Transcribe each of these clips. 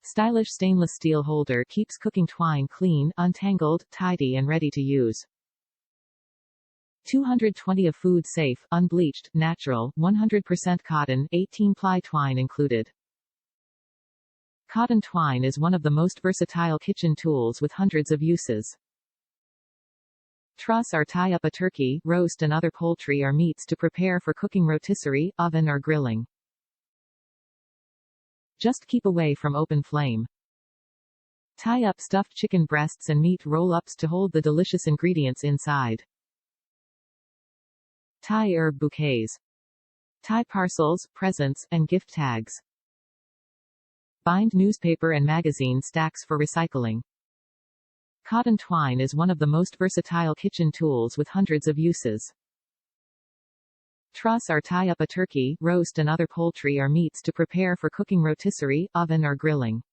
Stylish stainless steel holder keeps cooking twine clean, untangled, tidy and ready to use. 220 of food safe, unbleached, natural, 100% cotton, 18-ply twine included. Cotton twine is one of the most versatile kitchen tools with hundreds of uses. Truss or tie up a turkey, roast and other poultry or meats to prepare for cooking rotisserie, oven or grilling. Just keep away from open flame. Tie up stuffed chicken breasts and meat roll-ups to hold the delicious ingredients inside. Tie herb bouquets. Tie parcels, presents, and gift tags. Bind newspaper and magazine stacks for recycling. Cotton twine is one of the most versatile kitchen tools with hundreds of uses. Truss or tie up a turkey, roast and other poultry or meats to prepare for cooking rotisserie, oven or grilling.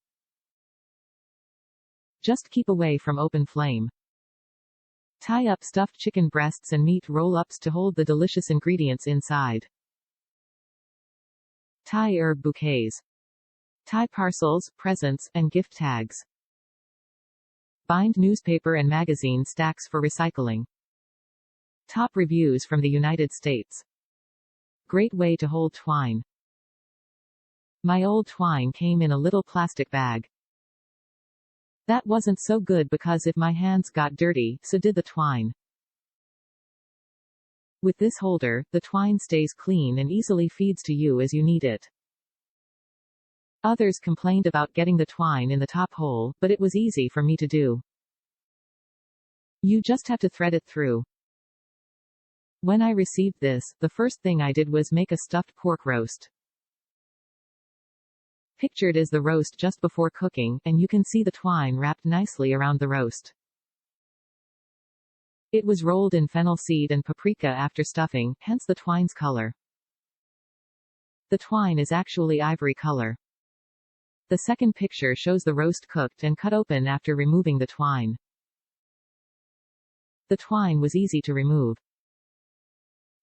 Just keep away from open flame. Tie up stuffed chicken breasts and meat roll-ups to hold the delicious ingredients inside. Tie herb bouquets. Tie parcels, presents, and gift tags. Bind newspaper and magazine stacks for recycling. Top reviews from the United States. Great way to hold twine. My old twine came in a little plastic bag. That wasn't so good because if my hands got dirty, so did the twine. With this holder, the twine stays clean and easily feeds to you as you need it. Others complained about getting the twine in the top hole, but it was easy for me to do. You just have to thread it through. When I received this, the first thing I did was make a stuffed pork roast. Pictured is the roast just before cooking, and you can see the twine wrapped nicely around the roast. It was rolled in fennel seed and paprika after stuffing, hence the twine's color. The twine is actually ivory color. The second picture shows the roast cooked and cut open after removing the twine. The twine was easy to remove.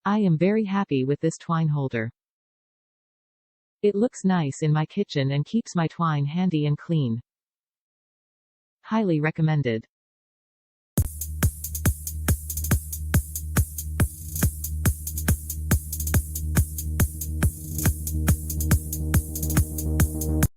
I am very happy with this twine holder. It looks nice in my kitchen and keeps my twine handy and clean. Highly recommended.